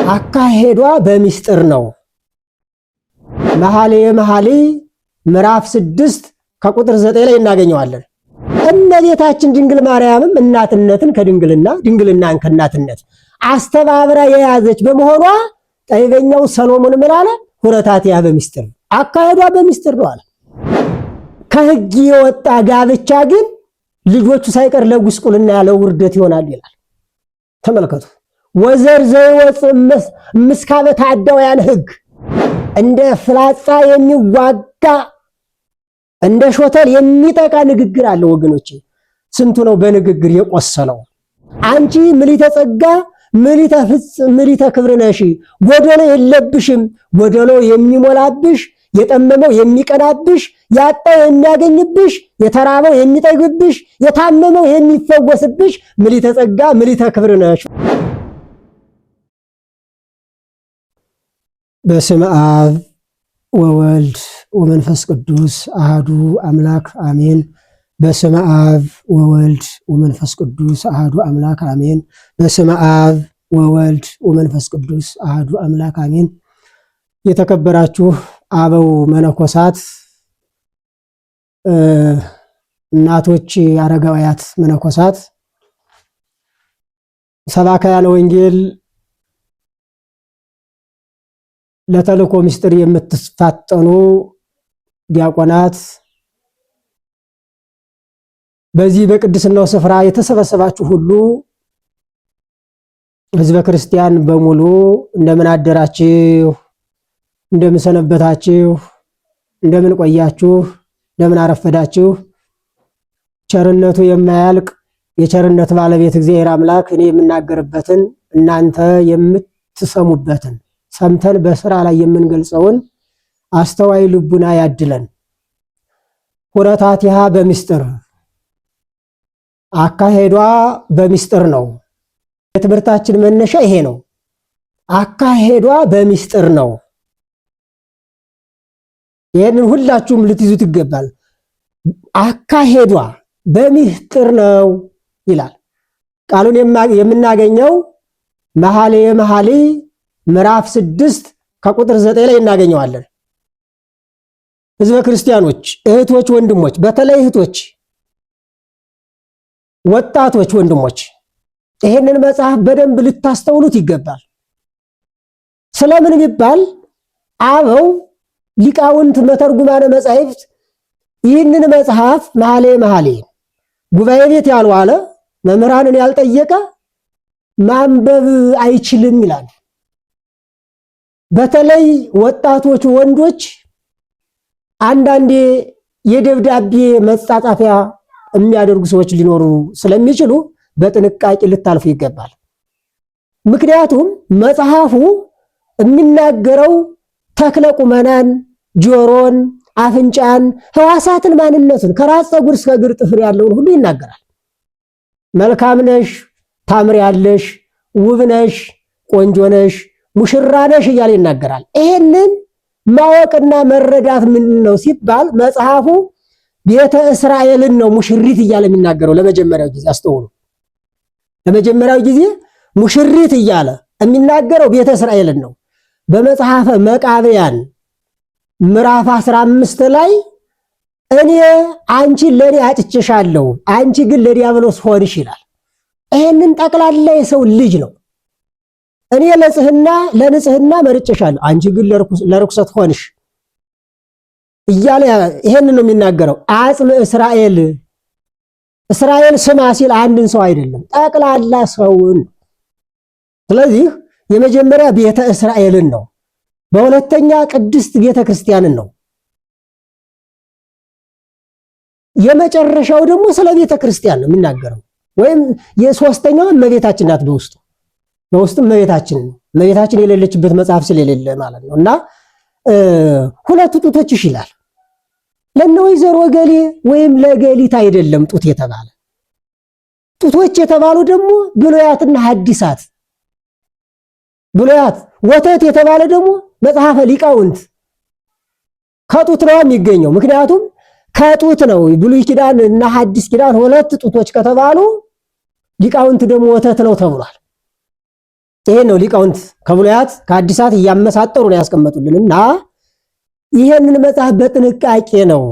አካሄዷ በሚስጥር ነው። መኃልየ ምዕራፍ 6 ከቁጥር 9 ላይ እናገኘዋለን። እመቤታችን ድንግል ማርያምም እናትነትን ከድንግልና ድንግልናን ከእናትነት አስተባብራ የያዘች በመሆኗ ጠቢበኛው ሰሎሞን ምን አለ? ሁረታቲሃ በሚስጥር፣ አካሄዷ በሚስጥር ነው አለ። ከሕግ የወጣ ጋብቻ ግን ልጆቹ ሳይቀር ለጉስቁልና ያለ ውርደት ይሆናል ይላል። ተመልከቱ። ወዘር ዘይወፅእ እምስካበ ታዳውያን ሕግ፣ እንደ ፍላጻ የሚዋጋ እንደ ሾተል የሚጠቃ ንግግር አለ ወገኖቼ። ስንቱ ነው በንግግር የቆሰለው? አንቺ ምሊተ ጸጋ ምሊተ ክብር ነሽ፣ ጎደሎ የለብሽም። ጎደሎ የሚሞላብሽ፣ የጠመመው የሚቀናብሽ፣ ያጣው የሚያገኝብሽ፣ የተራበው የሚጠግብሽ፣ የታመመው የሚፈወስብሽ ምሊተ ጸጋ ምሊተ ክብር ነሽ። በስመ አብ ወወልድ ወመንፈስ ቅዱስ አሃዱ አምላክ አሜን። በስመ አብ ወወልድ ወመንፈስ ቅዱስ አሃዱ አምላክ አሜን። በስመ አብ ወወልድ ወመንፈስ ቅዱስ አሃዱ አምላክ አሜን። የተከበራችሁ አበው መነኮሳት፣ እናቶች፣ አረጋውያት መነኮሳት፣ ሰባክያነ ወንጌል፣ ለተልእኮ ምስጢር የምትፋጠኑ ዲያቆናት፣ በዚህ በቅድስናው ስፍራ የተሰበሰባችሁ ሁሉ ሕዝበ ክርስቲያን በሙሉ እንደምን አደራችሁ? እንደምን ሰነበታችሁ? እንደምን ቆያችሁ? እንደምን አረፈዳችሁ? ቸርነቱ የማያልቅ የቸርነት ባለቤት እግዚአብሔር አምላክ እኔ የምናገርበትን እናንተ የምትሰሙበትን ሰምተን በስራ ላይ የምንገልጸውን አስተዋይ ልቡና ያድለን። ሁረታቲሃ በሚስጥር፣ አካሄዷ በሚስጥር ነው። የትምህርታችን መነሻ ይሄ ነው። አካሄዷ በሚስጥር ነው። ይህንን ሁላችሁም ልትይዙት ይገባል። አካሄዷ በሚስጥር ነው ይላል። ቃሉን የምናገኘው መኃልየ ምዕራፍ 6 ከቁጥር 9 ላይ እናገኘዋለን። ሕዝበ ክርስቲያኖች፣ እህቶች፣ ወንድሞች፣ በተለይ እህቶች፣ ወጣቶች፣ ወንድሞች ይህንን መጽሐፍ በደንብ ልታስተውሉት ይገባል። ስለምን ቢባል አበው ሊቃውንት መተርጉማነ መጻሕፍት ይህንን መጽሐፍ መኃልየ ጉባኤ ቤት ያልዋለ መምህራንን ያልጠየቀ ማንበብ አይችልም ይላል። በተለይ ወጣቶች ወንዶች አንዳንዴ የደብዳቤ መጻጻፊያ የሚያደርጉ ሰዎች ሊኖሩ ስለሚችሉ በጥንቃቄ ልታልፉ ይገባል። ምክንያቱም መጽሐፉ የሚናገረው ተክለ ቁመናን፣ ጆሮን፣ አፍንጫን፣ ሕዋሳትን ማንነቱን ከራስ ፀጉር እስከ እግር ጥፍር ያለውን ሁሉ ይናገራል። መልካም ነሽ፣ ታምሪያለሽ፣ ውብ ነሽ፣ ቆንጆ ነሽ፣ ሙሽራ ነሽ እያለ ይናገራል። ይሄንን ማወቅና መረዳት ምንድን ነው ሲባል መጽሐፉ ቤተ እስራኤልን ነው ሙሽሪት እያለ የሚናገረው። ለመጀመሪያው ጊዜ አስተውሉ። ለመጀመሪያው ጊዜ ሙሽሪት እያለ የሚናገረው ቤተ እስራኤልን ነው። በመጽሐፈ መቃብያን ምዕራፍ 15 ላይ እኔ አንቺን ለኔ አጭቼሻለሁ፣ አንቺ ግን ለዲያብሎስ ሆንሽ ይላል። ይሄንን ጠቅላላ የሰው ልጅ ነው። እኔ ለንጽህና መርጬሻለሁ፣ አንቺ ግን ለርኩሰት ሆንሽ እያለ ይሄንን ነው የሚናገረው። አጽም እስራኤል ስማ ሲል አንድን ሰው አይደለም፣ ጠቅላላ ሰውን። ስለዚህ የመጀመሪያ ቤተ እስራኤልን ነው፣ በሁለተኛ ቅድስት ቤተ ክርስቲያንን ነው፣ የመጨረሻው ደግሞ ስለ ቤተ ክርስቲያን ነው የሚናገረው። ወይም የሶስተኛው እመቤታችን ናት። በውስጥም እመቤታችን ነው። እመቤታችን የሌለችበት መጽሐፍ ስለሌለ ማለት ነው። እና ሁለቱ ጡቶችሽ ይላል። ለነ ወይዘሮ ገሌ ወይም ለገሊት አይደለም ጡት የተባለ። ጡቶች የተባሉ ደግሞ ብሉያትና ሐዲሳት። ብሉያት ወተት የተባለ ደግሞ መጽሐፈ ሊቃውንት ከጡት ነው የሚገኘው። ምክንያቱም ከጡት ነው ብሉይ ኪዳን እና ሐዲስ ኪዳን ሁለት ጡቶች ከተባሉ ሊቃውንት ደግሞ ወተት ነው ተብሏል። ይሄ ነው ሊቃውንት ከብሉያት ከአዲሳት እያመሳጠሩ ነው ያስቀመጡልንና ይሄንን መጽሐፍ በጥንቃቄ ነው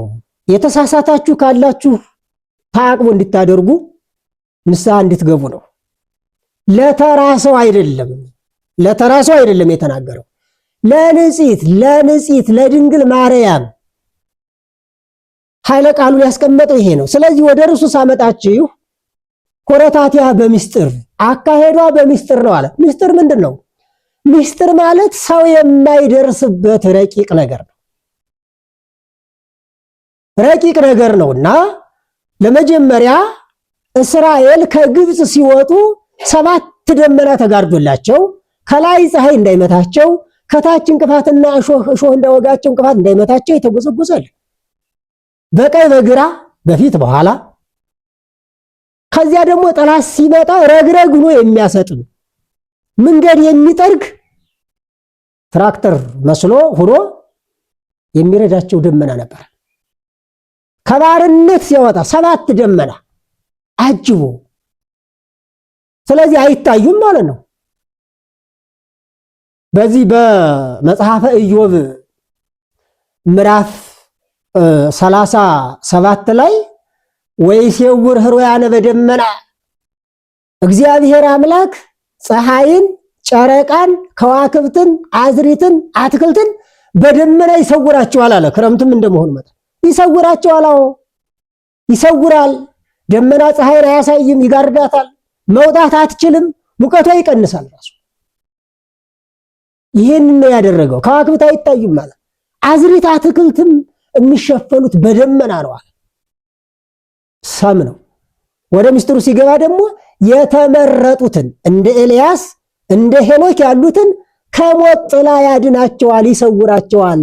የተሳሳታችሁ ካላችሁ ታቅቦ እንድታደርጉ ንስሐ እንድትገቡ ነው። ለተራሰው አይደለም የተናገረው ለንጽሕት ለድንግል ማርያም ኃይለ ቃሉን ያስቀመጠው ይሄ ነው። ስለዚህ ወደ እርሱ ሳመጣችሁ ኮረታቲያ በሚስጥር አካሄዷ በሚስጥር ነው አለ። ሚስጥር ምንድን ነው? ሚስጥር ማለት ሰው የማይደርስበት ረቂቅ ነገር ነው። ረቂቅ ነገር ነውና ለመጀመሪያ እስራኤል ከግብፅ ሲወጡ 7 ደመና ተጋርዶላቸው ከላይ ፀሐይ እንዳይመታቸው ከታች እንቅፋትና እሾህ እንዳይወጋቸው እንቅፋት እንዳይመታቸው የተጎዘጎዛል። በቀኝ በግራ በፊት በኋላ ከዚያ ደግሞ ጠላት ሲመጣ ረግረግ ሆኖ የሚያሰጥም መንገድ የሚጠርግ ትራክተር መስሎ ሆኖ የሚረዳቸው ደመና ነበር። ከባርነት ሲያወጣ 7 ደመና አጅቦ ስለዚህ አይታዩም ማለት ነው። በዚህ በመጽሐፈ ኢዮብ ምዕራፍ 37 ላይ ወይሴውር ህሩያነ በደመና እግዚአብሔር አምላክ ፀሐይን፣ ጨረቃን፣ ከዋክብትን፣ አዝሪትን፣ አትክልትን በደመና ይሰውራቸዋል አለ። ክረምትም እንደመሆኑ መጠን ይሰውራቸዋል። አዎ ይሰውራል። ደመና ፀሐይን አያሳይም፣ ይጋርዳታል። መውጣት አትችልም፣ ሙቀቷ ይቀንሳል ራሱ። ይህን ነው ያደረገው። ከዋክብት አይታዩም ማለት አዝሪት፣ አትክልትም የሚሸፈኑት በደመና ነው አለ። ሰም ነው። ወደ ምስጢሩ ሲገባ ደግሞ የተመረጡትን እንደ ኤልያስ እንደ ሄኖክ ያሉትን ከሞት ጥላ ያድናቸዋል፣ ይሰውራቸዋል።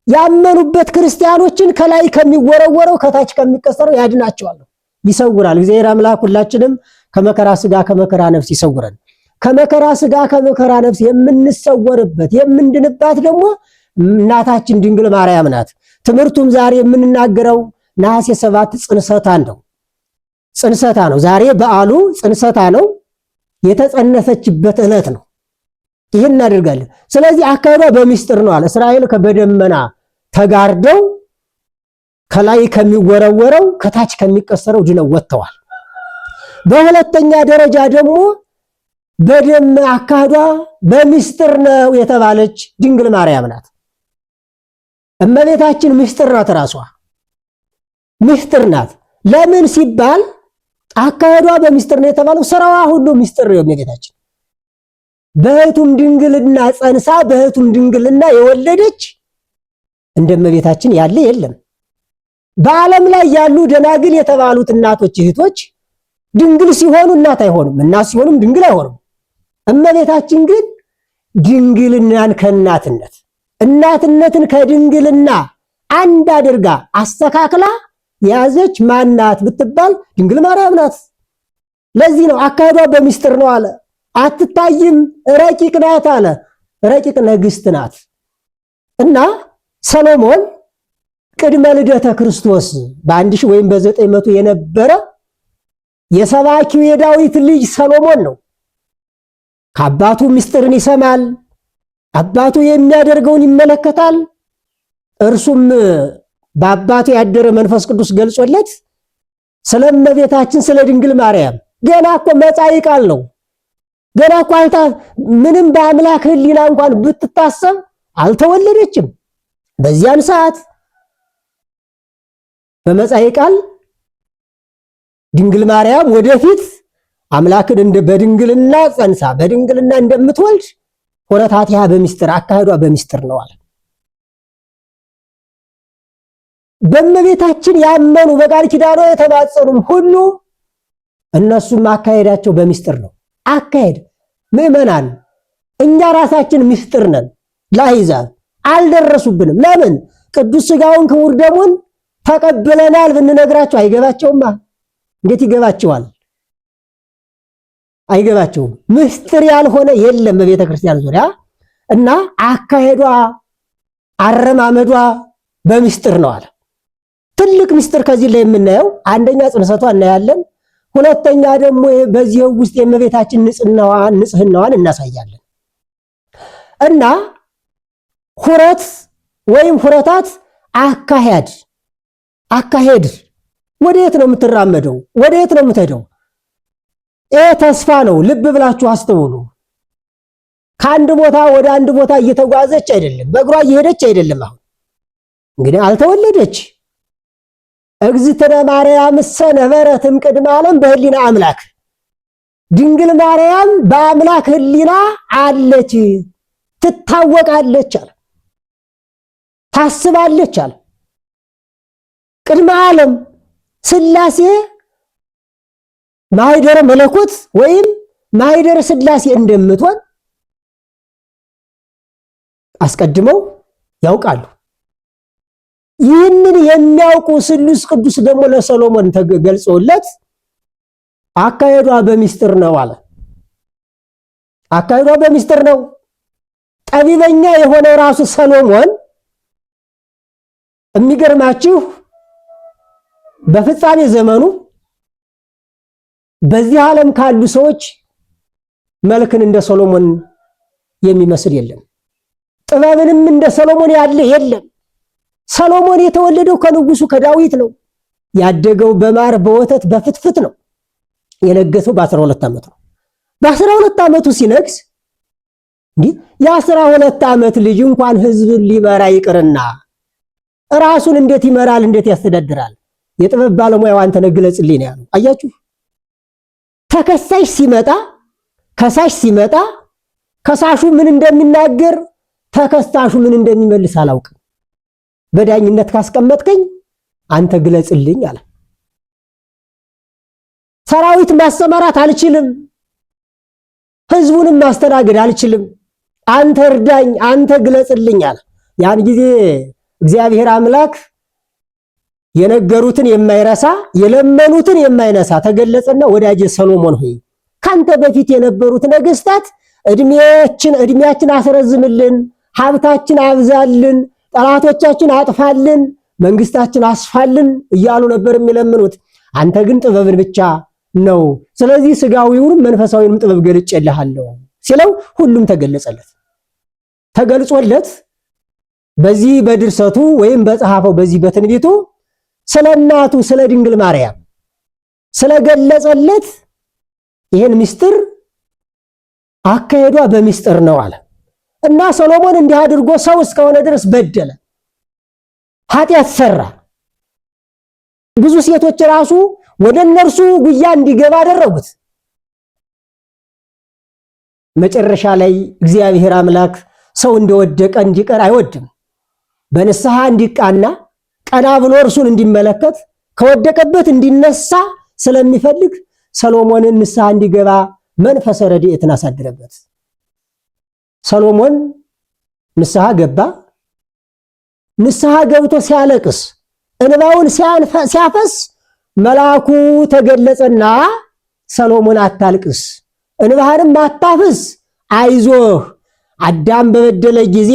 ያመኑበት ክርስቲያኖችን ከላይ ከሚወረወረው ከታች ከሚቀሰረው ያድናቸዋል፣ ይሰውራል። እግዚአብሔር አምላክ ሁላችንም ከመከራ ስጋ ከመከራ ነፍስ ይሰውረን። ከመከራ ስጋ ከመከራ ነፍስ የምንሰወርበት የምንድንባት ደግሞ እናታችን ድንግል ማርያም ናት። ትምህርቱም ዛሬ የምንናገረው ነሐሴ 7 ጽንሰታ ነው። ዛሬ በዓሉ ጽንሰታ ነው። የተጸነሰችበት ዕለት ነው። ይህን እናደርጋለን። ስለዚህ አካሄዷ በሚስጥር ነው አለ። እስራኤል በደመና ተጋርደው ከላይ ከሚወረወረው ከታች ከሚቀሰረው ድነው ወጥተዋል። በሁለተኛ ደረጃ ደግሞ አካሄዷ በሚስጥር ነው የተባለች ድንግል ማርያም ናት። እመቤታችን ሚስጥር ናት። ራሷ ሚስጥር ናት። ለምን ሲባል አካሄዷ በሚስጥር ነው የተባለው ስራዋ ሁሉ ሚስጥር ነው። እመቤታችን በሕቱም ድንግልና ጸንሳ በሕቱም ድንግልና የወለደች እንደ እመቤታችን ያለ የለም። በዓለም ላይ ያሉ ደናግል የተባሉት እናቶች እህቶች ድንግል ሲሆኑ እናት አይሆኑም፣ እናት ሲሆኑም ድንግል አይሆኑም። እመቤታችን ግን ድንግልናን ከእናትነት እናትነትን ከድንግልና አንድ አድርጋ አስተካክላ የያዘች ማናት ብትባል ድንግል ማርያም ናት። ለዚህ ነው አካሄዷ በሚስጥር ነው አለ። አትታይም፣ ረቂቅ ናት አለ። ረቂቅ ንግሥት ናት እና ሰሎሞን ቅድመ ልደተ ክርስቶስ በ1000 ወይም በ900 የነበረ የሰባኪው የዳዊት ልጅ ሰሎሞን ነው። ከአባቱ ምስጢርን ይሰማል። አባቱ የሚያደርገውን ይመለከታል። እርሱም በአባቱ ያደረ መንፈስ ቅዱስ ገልጾለት ስለ እመቤታችን ስለ ድንግል ማርያም ገና እኮ መጻኢ ቃል ነው። ገና እኮ ምንም በአምላክ ሕሊና እንኳን ብትታሰብ አልተወለደችም። በዚያን ሰዓት በመጻኢ ቃል ድንግል ማርያም ወደፊት አምላክን በድንግልና ጸንሳ በድንግልና እንደምትወልድ ኮረታቲያ በሚስጥር አካሄዷ በሚስጥር ነው አለ። በእመቤታችን ያመኑ በቃል ኪዳኗ የተማጸኑም ሁሉ እነሱም አካሄዳቸው በሚስጥር ነው። አካሄድ ምዕመናን እኛ ራሳችን ሚስጥር ነን። ለአሕዛብ አልደረሱብንም። ለምን? ቅዱስ ሥጋውን ክቡር ደሙን ተቀብለናል ብንነግራቸው አይገባቸውማ። እንዴት ይገባቸዋል? አይገባቸውም። ምስጢር ያልሆነ የለም በቤተ ክርስቲያን ዙሪያ እና አካሄዷ አረማመዷ በምስጢር ነው አለ። ትልቅ ምስጢር ከዚህ ላይ የምናየው አንደኛ ጽንሰቷ እናያለን። ሁለተኛ ደግሞ በዚህ ውስጥ የእመቤታችን ንጽህናዋን እናሳያለን። እና ሁረት ወይም ሁረታት አካሄድ ወዴት ነው የምትራመደው? ወዴት ነው የምትሄደው? ተስፋ ነው። ልብ ብላችሁ አስተውሉ። ከአንድ ቦታ ወደ አንድ ቦታ እየተጓዘች አይደለም፣ በእግሯ እየሄደች አይደለም። አሁን እንግዲህ አልተወለደች። እግዝእትነ ማርያም ነበረት እምቅድመ ዓለም በህሊና አምላክ፣ ድንግል ማርያም በአምላክ ህሊና አለች፣ ትታወቃለች አለ፣ ታስባለች አለ። ቅድመ ዓለም ሥላሴ ማኅደረ መለኮት ወይም ማኅደረ ሥላሴ እንደምትሆን አስቀድመው ያውቃሉ። ይህንን የሚያውቁ ስሉስ ቅዱስ ደግሞ ለሰሎሞን ተገልጾለት አካሄዷ በሚስጥር ነው አለ። አካሄዷ በሚስጥር ነው። ጠቢበኛ የሆነው ራሱ ሰሎሞን የሚገርማችሁ በፍጻሜ ዘመኑ በዚህ ዓለም ካሉ ሰዎች መልክን እንደ ሰሎሞን የሚመስል የለም። ጥበብንም እንደ ሰሎሞን ያለ የለም። ሰሎሞን የተወለደው ከንጉሱ ከዳዊት ነው። ያደገው በማር በወተት በፍትፍት ነው። የነገሰው በ12 ዓመቱ ነው። በ12 ዓመቱ ሲነግስ እንዲህ የ12 ዓመት ልጅ እንኳን ህዝብን ሊመራ ይቅርና ራሱን እንዴት ይመራል? እንዴት ያስተዳድራል? የጥበብ ባለሙያው አንተ ነህ ግለጽልኝ ነው ያለው። አያችሁ፣ ተከሳሽ ሲመጣ ከሳሽ ሲመጣ ከሳሹ ምን እንደሚናገር ተከሳሹ ምን እንደሚመልስ አላውቅም። በዳኝነት ካስቀመጥከኝ አንተ ግለጽልኝ አለ። ሰራዊት ማሰማራት አልችልም፣ ህዝቡንም ማስተናገድ አልችልም፣ አንተ እርዳኝ፣ አንተ ግለጽልኝ አለ። ያን ጊዜ እግዚአብሔር አምላክ የነገሩትን የማይረሳ የለመኑትን የማይነሳ ተገለጸና ወዳጄ ሰሎሞን ሆይ ካንተ በፊት የነበሩት ነገስታት እድሜያችን አስረዝምልን፣ ሀብታችን አብዛልን፣ ጠላቶቻችን አጥፋልን፣ መንግስታችን አስፋልን እያሉ ነበር የሚለምኑት። አንተ ግን ጥበብን ብቻ ነው። ስለዚህ ስጋዊውንም መንፈሳዊውንም ጥበብ ገልጬልሃለሁ ሲለው ሁሉም ተገልጾለት በዚህ በድርሰቱ ወይም በጸሐፈው በዚህ በትንቢቱ ስለ እናቱ ስለ ድንግል ማርያም ስለገለጸለት ይህን ምስጢር አካሄዷ በምስጢር ነው አለ እና ሰሎሞን እንዲህ አድርጎ ሰው እስከሆነ ድረስ በደለ፣ ኃጢአት ሰራ። ብዙ ሴቶች ራሱ ወደ እነርሱ ጉያ እንዲገባ አደረጉት። መጨረሻ ላይ እግዚአብሔር አምላክ ሰው እንደወደቀ እንዲቀር አይወድም። በንስሐ እንዲቃና ቀና ብሎ እርሱን እንዲመለከት ከወደቀበት እንዲነሳ ስለሚፈልግ ሰሎሞንን ንስሐ እንዲገባ መንፈሰ ረድኤትን አሳደረበት። ሰሎሞን ንስሐ ገባ። ንስሐ ገብቶ ሲያለቅስ እንባውን ሲያፈስ መልአኩ ተገለጸና ሰሎሞን አታልቅስ፣ እንባህንም አታፍስ፣ አይዞህ አዳም በበደለ ጊዜ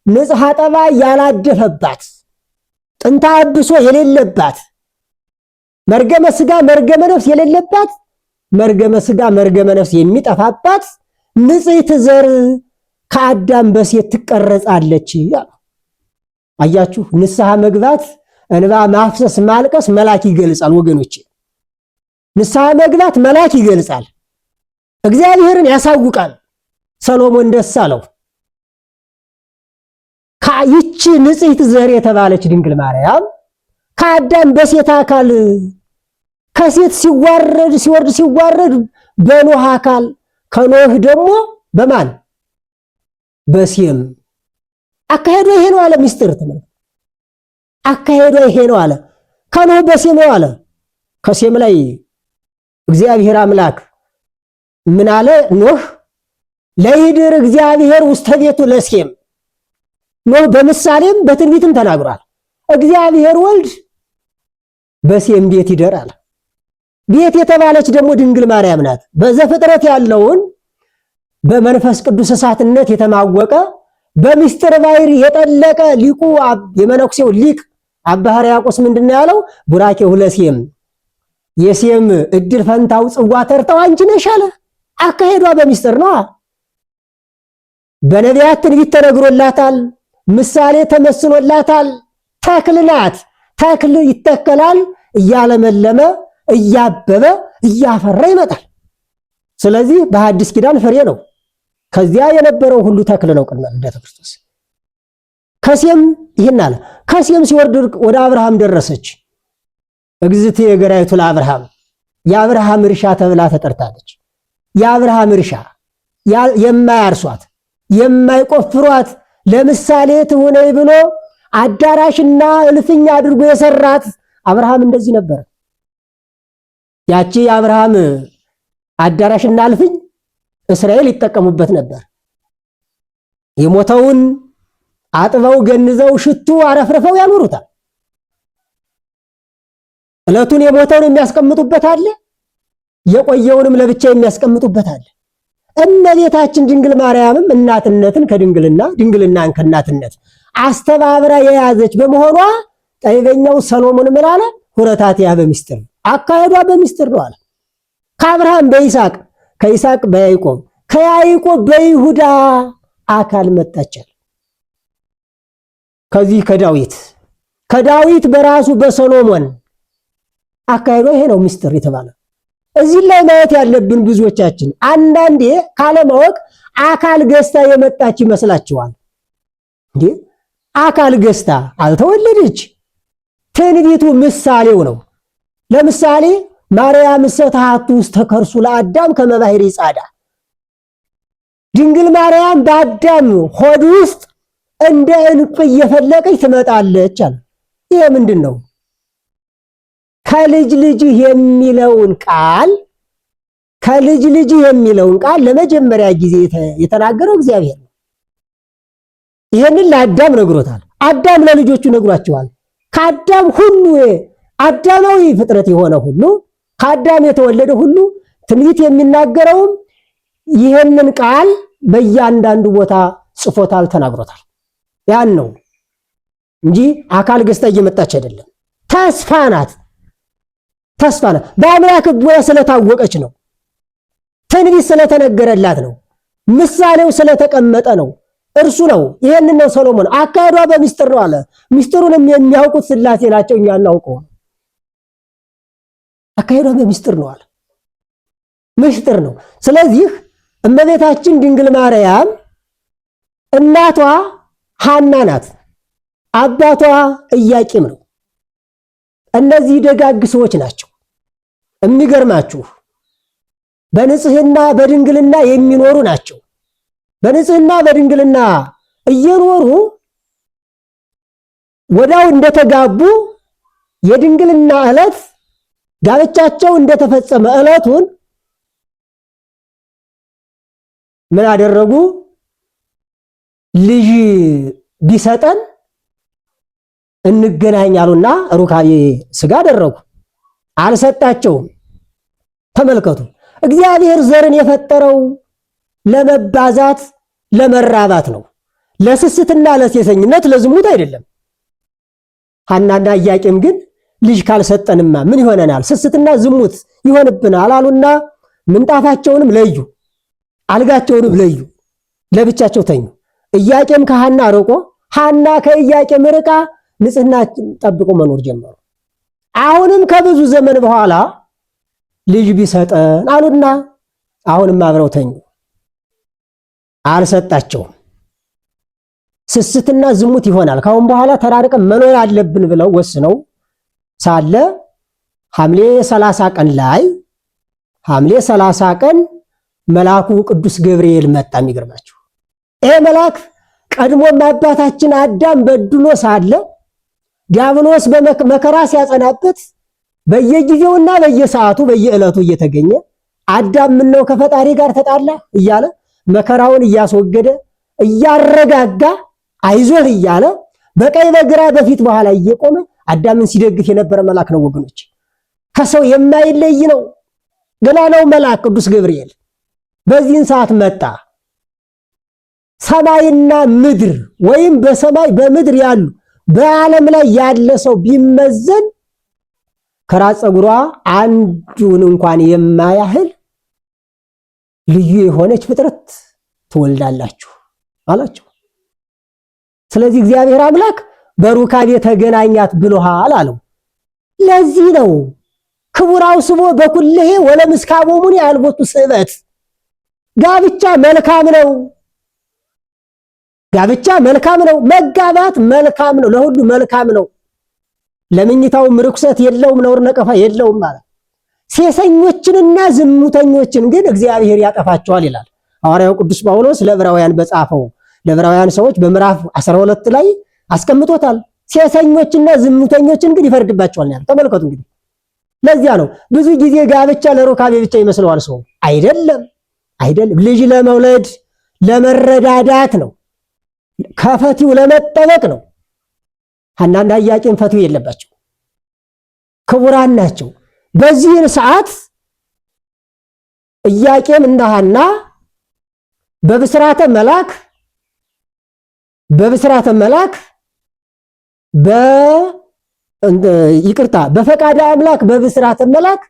ንጽሐ ጠባይ ያላደፈባት ጥንታ አብሶ የሌለባት መርገመ ሥጋ መርገመ ነፍስ የሌለባት መርገመ ሥጋ መርገመ ነፍስ የሚጠፋባት ንጽሕት ዘር ከአዳም በሴት ትቀረጻለች። አያችሁ፣ ንስሐ መግባት፣ እንባ ማፍሰስ፣ ማልቀስ መልአክ ይገልጻል። ወገኖቼ ንስሐ መግባት መልአክ ይገልጻል፣ እግዚአብሔርን ያሳውቃል። ሰሎሞን ደስ አለው። ይቺ ንጽሕት ዘር የተባለች ድንግል ማርያም ከአዳም በሴት አካል ከሴት ሲወርድ በኖህ አካል ከኖህ ደግሞ በማን በሴም አካሄዷ ይሄ ነው አለ። ምስጢር ተመልከቱ። አካሄዷ ይሄ ነው አለ። ከኖህ በሴም ነው አለ። ከሴም ላይ እግዚአብሔር አምላክ ምን አለ? ኖህ ለይድር እግዚአብሔር ውስተ ቤቱ ለሴም። ኖህ በምሳሌም በትንቢትም ተናግሯል። እግዚአብሔር ወልድ በሴም ቤት ይደራል። ቤት የተባለች ደግሞ ድንግል ማርያም ናት። በዘፍጥረት ያለውን በመንፈስ ቅዱስ እሳትነት የተማወቀ በምስጢር ባሕርይ የጠለቀ ሊቁ የመነኩሴው ሊቅ አባ ሕርያቆስ ምንድነው ያለው? ቡራኬሁ ለሴም የሴም እድል ፈንታው ጽዋ ተርታው አንቺ ነሽ አለ። አካሄዷ በሚስጥር ነው። በነቢያት ትንቢት ተነግሮላታል። ምሳሌ ተመስሎላታል። ተክል ናት። ተክል ይተከላል፣ እያለመለመ እያበበ እያፈራ ይመጣል። ስለዚህ በሐዲስ ኪዳን ፍሬ ነው። ከዚያ የነበረው ሁሉ ተክል ነው። ቅድመ ልደተ ክርስቶስ ከሴም ይህን አለ። ከሴም ሲወርድ ወደ አብርሃም ደረሰች። እግዝእትየ ገራይቱ ለአብርሃም የአብርሃም እርሻ ተብላ ተጠርታለች። የአብርሃም እርሻ የማያርሷት የማይቆፍሯት ለምሳሌ ትሁነኝ ብሎ አዳራሽና እልፍኝ አድርጎ የሰራት አብርሃም እንደዚህ ነበር። ያቺ የአብርሃም አዳራሽና እልፍኝ እስራኤል ይጠቀሙበት ነበር። የሞተውን አጥበው ገንዘው ሽቱ አረፍርፈው ያኖሩታል። ዕለቱን የሞተውን የሚያስቀምጡበት አለ፣ የቆየውንም ለብቻ የሚያስቀምጡበት አለ። እመቤታችን ድንግል ማርያምም እናትነትን ከድንግልና ድንግልናን ከእናትነት አስተባብራ የያዘች በመሆኗ ጠቢበኛው ሰሎሞን ምን አለ? ሁረታቲያ በሚስጥር አካሄዷ በሚስጥር ነው አለ። ከአብርሃም በይስሐቅ ከይስሐቅ በያዕቆብ ከያዕቆብ በይሁዳ አካል መጣቻል። ከዚህ ከዳዊት በራሱ በሰሎሞን አካሄዷ ይሄ ነው ሚስጥር የተባለ። እዚህ ላይ ማየት ያለብን ብዙዎቻችን አንዳንዴ ካለማወቅ አካል ገዝታ የመጣች ይመስላችኋል። እንዴ አካል ገዝታ አልተወለደች። ትንቢቱ ምሳሌው ነው። ለምሳሌ ማርያም ሰተሃቱ ውስጥ ተከርሱ ለአዳም ከመባህሪ ጻዳ፣ ድንግል ማርያም በአዳም ሆድ ውስጥ እንደ እንቁ እየፈለቀች ትመጣለች አለ። ይሄ ምንድን ነው? ከልጅ ልጅ የሚለውን ቃል ለመጀመሪያ ጊዜ የተናገረው እግዚአብሔር ነው። ይሄንን ለአዳም ነግሮታል። አዳም ለልጆቹ ነግሯቸዋል። ከአዳም ሁሉ አዳማዊ ፍጥረት የሆነ ሁሉ ከአዳም የተወለደ ሁሉ ትንቢት የሚናገረውም ይሄንን ቃል በእያንዳንዱ ቦታ ጽፎታል፣ ተናግሮታል። ያን ነው እንጂ አካል ገዝታ እየመጣች አይደለም። ተስፋ ናት። በአምላክ ሕግ ስለታወቀች ነው። ትንቢት ስለተነገረላት ነው። ምሳሌው ስለተቀመጠ ነው። እርሱ ነው። ይሄንን ነው ሰሎሞን አካሄዷ በሚስጥር ነው አለ። ሚስጥሩንም የሚያውቁት ሥላሴ ናቸው፣ እኛ እናውቀው። አካሄዷ በሚስጥር ነው አለ። ምስጢር ነው። ስለዚህ እመቤታችን ድንግል ማርያም እናቷ ሐና ናት፣ አባቷ ኢያቄም ነው። እነዚህ ደጋግ ሰዎች ናቸው። የሚገርማችሁ በንጽህና በድንግልና የሚኖሩ ናቸው። በንጽህና በድንግልና እየኖሩ ወዳው እንደተጋቡ የድንግልና ዕለት ጋብቻቸው እንደተፈጸመ ዕለቱን ምን አደረጉ? ልጅ ቢሰጠን እንገናኛሉና ሩካቤ ሥጋ አደረጉ። አልሰጣቸውም። ተመልከቱ፣ እግዚአብሔር ዘርን የፈጠረው ለመባዛት ለመራባት ነው። ለስስትና ለሴሰኝነት ለዝሙት አይደለም። ሐናና ኢያቄም ግን ልጅ ካልሰጠንማ ምን ይሆነናል? ስስትና ዝሙት ይሆንብናል አሉና ምንጣፋቸውንም ለዩ፣ አልጋቸውንም ለዩ፣ ለብቻቸው ተኙ። ኢያቄም ከሐና ርቆ፣ ሐና ከኢያቄም ርቃ ንጽህናችን ጠብቆ መኖር ጀመሩ። አሁንም ከብዙ ዘመን በኋላ ልጅ ቢሰጠን አሉና አሁንም አብረው ተኙ። አልሰጣቸውም። ስስትና ዝሙት ይሆናል፣ ካሁን በኋላ ተራርቀን መኖር አለብን ብለው ወስነው ሳለ ሐምሌ 30 ቀን መልአኩ ቅዱስ ገብርኤል መጣ። የሚገርማችሁ ይሄ መልአክ ቀድሞም አባታችን አዳም በድሎ ሳለ ዲያብሎስ በመከራ ሲያጸናበት በየጊዜውና በየሰዓቱ በየዕለቱ እየተገኘ አዳም ምን ነው ከፈጣሪ ጋር ተጣላ እያለ መከራውን እያስወገደ እያረጋጋ አይዞህ እያለ በቀኝ በግራ በፊት በኋላ እየቆመ አዳምን ሲደግፍ የነበረ መልአክ ነው ወገኖች። ከሰው የማይለይ ነው። ገና ነው መልአክ ቅዱስ ገብርኤል በዚህን ሰዓት መጣ። ሰማይና ምድር ወይም በሰማይ በምድር ያሉ በዓለም ላይ ያለ ሰው ቢመዘን ከራስ ፀጉሯ አንዱን እንኳን የማያህል ልዩ የሆነች ፍጥረት ትወልዳላችሁ አላቸው። ስለዚህ እግዚአብሔር አምላክ በሩካቤ ተገናኛት ብሎሃል አለው። ለዚህ ነው ክቡራው ስቦ በኩልሄ ወለምስካቦሙን ያልቦቱ ስበት ጋብቻ መልካም ነው። ጋብቻ መልካም ነው። መጋባት መልካም ነው። ለሁሉ መልካም ነው። ለምኝታውም ርኩሰት የለውም፣ ነውር ነቀፋ የለውም ማለት። ሴሰኞችንና ዝሙተኞችን ግን እግዚአብሔር ያጠፋቸዋል ይላል ሐዋርያው ቅዱስ ጳውሎስ ለዕብራውያን በጻፈው ለዕብራውያን ሰዎች በምዕራፍ 12 ላይ አስቀምጦታል። ሴሰኞችና ዝሙተኞችን ግን ይፈርድባቸዋል ነው። ተመልከቱ እንግዲህ ለዚያ ነው ብዙ ጊዜ ጋብቻ ለሩካቤ ብቻ ይመስለዋል ሰው። አይደለም፣ አይደለም። ልጅ ለመውለድ ለመረዳዳት ነው። ከፈቲው ለመጠበቅ ነው። ሐናና ኢያቄም ፈቲው የለባቸው፣ ክቡራን ናቸው። በዚህን ሰዓት ኢያቄም እና ሐና በብስራተ መልአክ በፈቃደ አምላክ በብስራተ መልአክ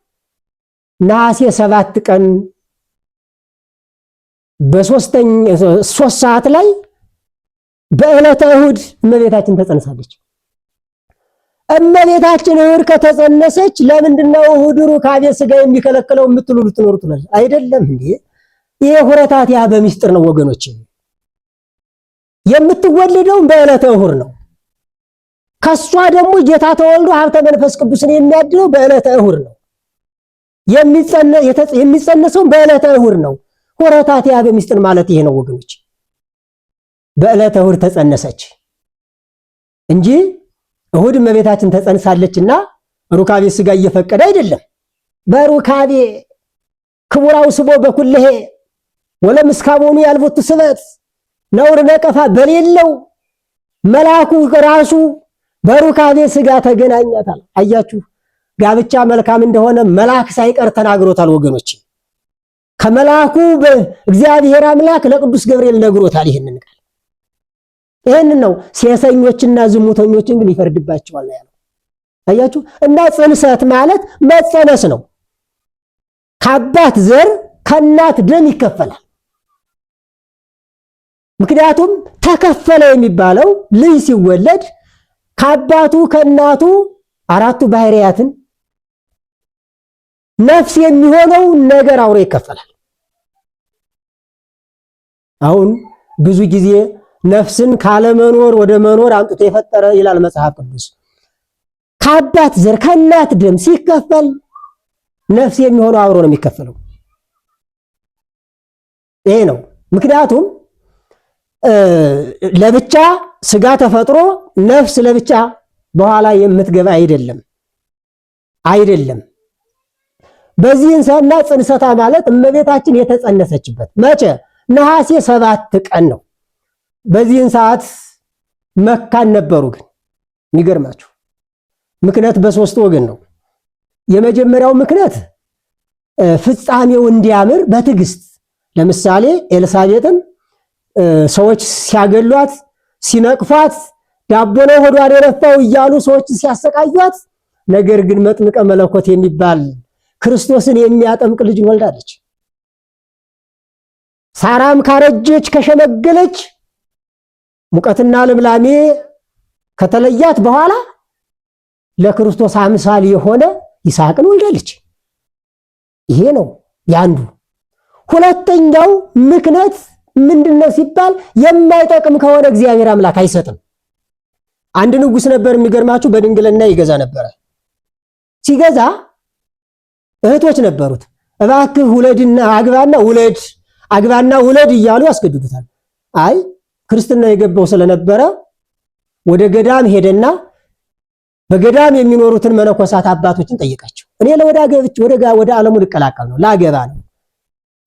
ነሐሴ 7 ቀን ሶስት ሰዓት ላይ በዕለተ እሁድ እመቤታችን ተጸንሳለች። እመቤታችን እሁድ ከተጸነሰች ለምንድነው እሁድ ሩካቤ ሥጋ የሚከለክለው የምትሉ ልትኖሩ ትላለች። አይደለም እንዴ! ይሄ ሁረታቲያ በሚስጥር ነው ወገኖች። የምትወለደው በዕለተ እሁድ ነው። ከሷ ደግሞ ጌታ ተወልዶ ሀብተ መንፈስ ቅዱስን የሚያድለው በዕለተ እሁድ ነው። የሚጸነሰው በዕለተ እሁድ ነው። ሁረታቲያ በሚስጥር ማለት ይሄ ነው ወገኖች። በዕለተ እሁድ ተጸነሰች እንጂ እሁድ እመቤታችን ተጸንሳለችና ሩካቤ ሥጋ እየፈቀደ አይደለም። በሩካቤ ክቡራው ስቦ በኩልሄ ወለምስካቦሙ ያልቦቱ ስበት ነውር ነቀፋ በሌለው መልአኩ ራሱ በሩካቤ ሥጋ ተገናኛታል። አያችሁ ጋብቻ መልካም እንደሆነ መልአክ ሳይቀር ተናግሮታል ወገኖች። ከመልአኩ በእግዚአብሔር አምላክ ለቅዱስ ገብርኤል ነግሮታል ይሄንን ቃል። ይሄንን ነው ሴሰኞችና ዝሙተኞችን ግን ይፈርድባቸዋል ያለው። አያችሁ እና ጽንሰት ማለት መጸነስ ነው። ከአባት ዘር ከእናት ደም ይከፈላል። ምክንያቱም ተከፈለ የሚባለው ልጅ ሲወለድ ከአባቱ ከእናቱ አራቱ ባህሪያትን ነፍስ የሚሆነው ነገር አውሬ ይከፈላል። አሁን ብዙ ጊዜ ነፍስን ካለመኖር ወደ መኖር አምጥቶ የፈጠረ ይላል መጽሐፍ ቅዱስ። ከአባት ዘር ከእናት ደም ሲከፈል ነፍስ የሚሆነው አብሮ ነው የሚከፈለው። ይሄ ነው። ምክንያቱም ለብቻ ሥጋ ተፈጥሮ ነፍስ ለብቻ በኋላ የምትገባ አይደለም። በዚህን ሰዓትና ጽንሰታ ማለት እመቤታችን የተጸነሰችበት መቼ? ነሐሴ 7 ቀን ነው። በዚህን ሰዓት መካን ነበሩ። ግን የሚገርማችሁ ምክንያት በሶስት ወገን ነው። የመጀመሪያው ምክንያት ፍጻሜው እንዲያምር በትዕግስት ለምሳሌ ኤልሳቤጥም ሰዎች ሲያገሏት ሲነቅፏት ዳቦ ነው ሆዷን የረፋው እያሉ ሰዎች ሲያሰቃዩት፣ ነገር ግን መጥምቀ መለኮት የሚባል ክርስቶስን የሚያጠምቅ ልጅ ወልዳለች። ሳራም ካረጀች ከሸመገለች ሙቀትና ልምላሜ ከተለያት በኋላ ለክርስቶስ አምሳል የሆነ ይስሐቅን ወልዳለች። ይሄ ነው ያንዱ። ሁለተኛው ምክንያት ምንድነው ሲባል የማይጠቅም ከሆነ እግዚአብሔር አምላክ አይሰጥም። አንድ ንጉስ ነበር፣ የሚገርማችሁ በድንግልና ይገዛ ነበር። ሲገዛ እህቶች ነበሩት። እባክህ ውለድና አግባና ውለድ እያሉ ያስገድዱታል። አይ ክርስትና የገባው ስለነበረ ወደ ገዳም ሄደና በገዳም የሚኖሩትን መነኮሳት አባቶችን ጠየቃቸው። እኔ ወደ ዓለሙ ልቀላቀል ነው፣ ላገባ ነው፣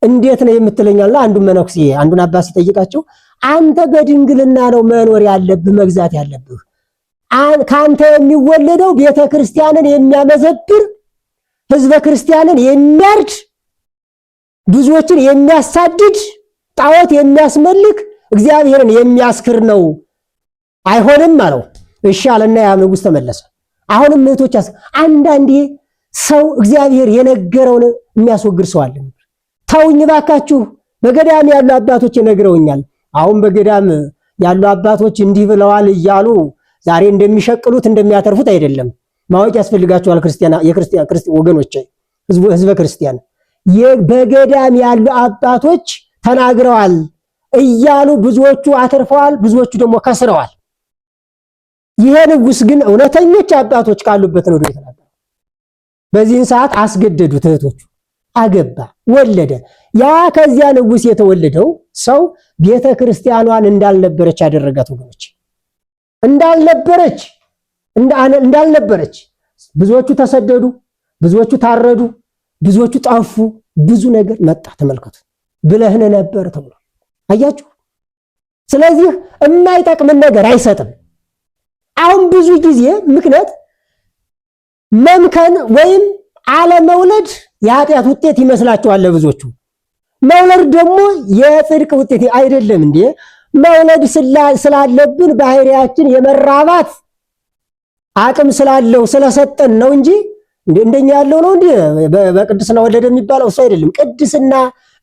እንዴት ነው የምትለኛልና? አንዱን አባት ሲጠይቃቸው አንተ በድንግልና ነው መኖር ያለብህ፣ መግዛት ያለብህ። ካንተ የሚወለደው ቤተ ክርስቲያንን የሚያመዘብር፣ ህዝበ ክርስቲያንን የሚያርድ፣ ብዙዎችን የሚያሳድድ፣ ጣዖት የሚያስመልክ፣ እግዚአብሔርን የሚያስክር ነው። አይሆንም አለው። እሺ አለና ያ ንጉስ ተመለሰ። አሁንም እህቶች አንዳንዴ ሰው እግዚአብሔር የነገረውን የሚያስወግድ ሰው አለ? ተውኝ ባካችሁ። በገዳም ያሉ አባቶች ይነግረውኛል። አሁን በገዳም ያሉ አባቶች እንዲህ ብለዋል እያሉ ዛሬ እንደሚሸቅሉት እንደሚያተርፉት አይደለም። ማወቅ ያስፈልጋቸዋል። የክርስቲያን ወገኖች፣ ህዝበ ክርስቲያን በገዳም ያሉ አባቶች ተናግረዋል እያሉ ብዙዎቹ አተርፈዋል፣ ብዙዎቹ ደግሞ ከስረዋል። ይሄ ንጉስ ግን እውነተኞች አባቶች ካሉበት ነው የተናገረው። በዚህን ሰዓት አስገደዱት። እህቶቹ አገባ፣ ወለደ። ያ ከዚያ ንጉስ የተወለደው ሰው ቤተ ክርስቲያኗን እንዳልነበረች ያደረጋት ወገኖች፣ እንዳልነበረች። ብዙዎቹ ተሰደዱ፣ ብዙዎቹ ታረዱ፣ ብዙዎቹ ጠፉ። ብዙ ነገር መጣ። ተመልከቱ። ብለህነ ነበር ተብሎ አያችሁ። ስለዚህ የማይጠቅምን ነገር አይሰጥም። አሁን ብዙ ጊዜ ምክንያት መምከን ወይም አለመውለድ የኃጢአት ውጤት ይመስላችኋል ለብዙዎቹ። መውለድ ደግሞ የጽድቅ ውጤት አይደለም እንዴ? መውለድ ስላለብን ባህሪያችን የመራባት አቅም ስላለው ስለሰጠን ነው እንጂ እንደኛ ያለው ነው እንዴ? በቅድስና ወለደ የሚባለው እሱ አይደለም። ቅድስና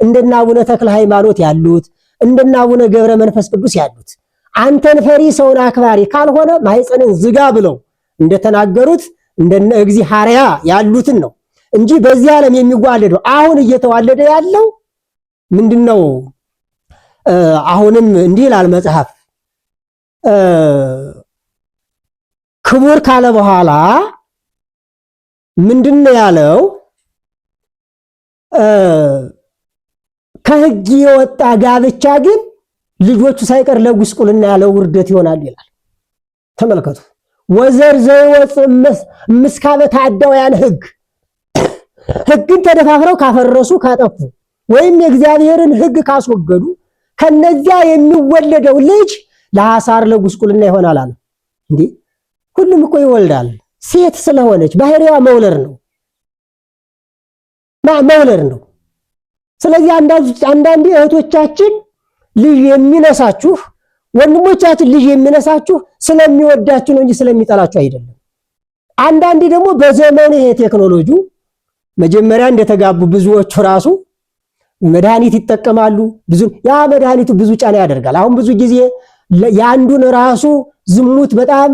እንደና አቡነ ተክለ ሃይማኖት ያሉት እንደና አቡነ ገብረ መንፈስ ቅዱስ ያሉት አንተን ፈሪ ሰውን አክባሪ ካልሆነ ማህፀንን ዝጋ ብለው እንደተናገሩት እንደነ እግዚአብሔር ያሉትን ነው እንጂ በዚህ ዓለም የሚዋለደው አሁን እየተዋለደ ያለው ምንድነው? አሁንም እንዲህ ይላል መጽሐፍ። ክቡር ካለ በኋላ ምንድነው ያለው? ከሕግ የወጣ ጋብቻ ግን ልጆቹ ሳይቀር ለጉስቁልና ያለው ውርደት ይሆናል ይላል። ተመልከቱ። ወዘር ዘይወፅ ምስካበ ታዳውያን ሕግን ተደፋፍረው ካፈረሱ ካጠፉ ወይም የእግዚአብሔርን ሕግ ካስወገዱ ከነዚያ የሚወለደው ልጅ ለሐሳር ለጉስቁልና ይሆናል አለ። እንዴ ሁሉም እኮ ይወልዳል። ሴት ስለሆነች ባህሪዋ መውለድ ነው። ስለዚህ አንዳንድ እህቶቻችን ልጅ የሚነሳችሁ ወንድሞቻችን ልጅ የሚነሳችሁ ስለሚወዳችሁ ነው እንጂ ስለሚጠላችሁ አይደለም። አንዳንድ ደግሞ በዘመኑ የቴክኖሎጂ መጀመሪያ እንደተጋቡ ብዙዎቹ ራሱ መድኃኒት ይጠቀማሉ። ያ መድኃኒቱ ብዙ ጫና ያደርጋል። አሁን ብዙ ጊዜ ያንዱን ራሱ ዝሙት በጣም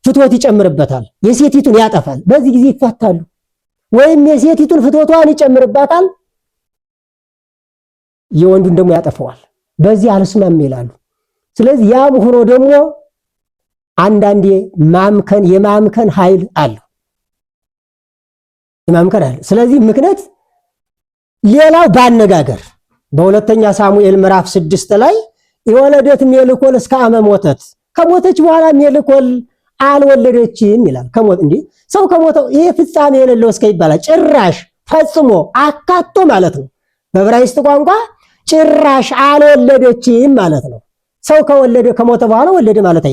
ፍትወት ይጨምርበታል፣ የሴቲቱን ያጠፋል። በዚህ ጊዜ ይፋታሉ። ወይም የሴቲቱን ፍትወቷን ይጨምርባታል፣ የወንዱን ደግሞ ያጠፋዋል። በዚህ አልስማም ይላሉ። ስለዚህ ያም ሆኖ ደግሞ አንዳንዴ የማምከን ኃይል አለው። ስለዚህ ምክንያት ሌላው ባነጋገር በሁለተኛ ሳሙኤል ምዕራፍ 6 ላይ የወለደት ሜልኮል እስከ አመ ሞተት፣ ከሞተች በኋላ ሜልኮል አልወለደችም ይላል። ሰው ከሞተው ይሄ ፍጻሜ የሌለው እስከ ይባላል። ጭራሽ ፈጽሞ አካቶ ማለት ነው። በዕብራይስጥ ቋንቋ ጭራሽ አልወለደችም ማለት ነው። ሰው ከሞተ በኋላ ወለደ ማለት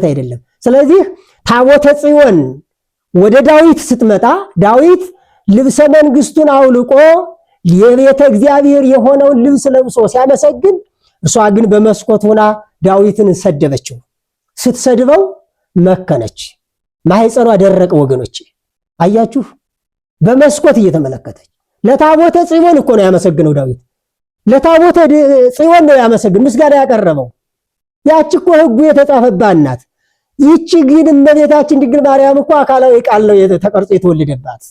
አይደለም። ስለዚህ ታቦተ ጽዮን ወደ ዳዊት ስትመጣ ዳዊት ልብሰ መንግስቱን አውልቆ የቤተ እግዚአብሔር የሆነውን ልብስ ለብሶ ሲያመሰግን፣ እርሷ ግን በመስኮት ሆና ዳዊትን ሰደበችው። ስትሰድበው መከነች፣ ማህፀኗ ደረቀ። ወገኖች አያችሁ፣ በመስኮት እየተመለከተች ለታቦተ ጽዮን እኮ ነው ያመሰግነው ዳዊት። ለታቦተ ጽዮን ነው ያመሰግን ምስጋና ያቀረበው። ያቺ እኮ ሕጉ የተጻፈባት ናት። ይቺ ግን እመቤታችን ድንግል ማርያም እኮ አካላዊ ቃል ነው ተቀርጾ የተወለደባት።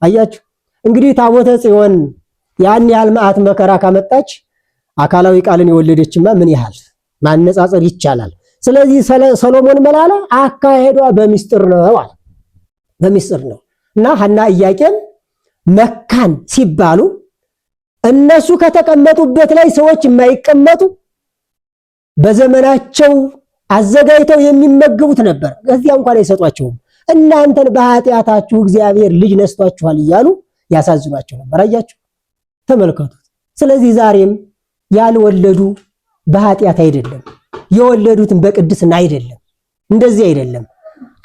አያችሁ እንግዲህ ታቦተ ጽዮን ያን ያህል መዓት መከራ ካመጣች አካላዊ ቃልን የወለደችማ ምን ያህል ማነጻጸር ይቻላል። ስለዚህ ሰሎሞን መላለ አካሄዷ በሚስጥር ነው አለ። በሚስጥር ነው እና ሐና ኢያቄም መካን ሲባሉ እነሱ ከተቀመጡበት ላይ ሰዎች የማይቀመጡ በዘመናቸው አዘጋጅተው የሚመገቡት ነበር። እዚያ እንኳን አይሰጧቸውም። እናንተን በኃጢአታችሁ እግዚአብሔር ልጅ ነስቷችኋል እያሉ ያሳዝኗቸው ነበር። አያችሁ፣ ተመልከቱት። ስለዚህ ዛሬም ያልወለዱ በኃጢአት አይደለም፣ የወለዱትን በቅድስና አይደለም። እንደዚህ አይደለም።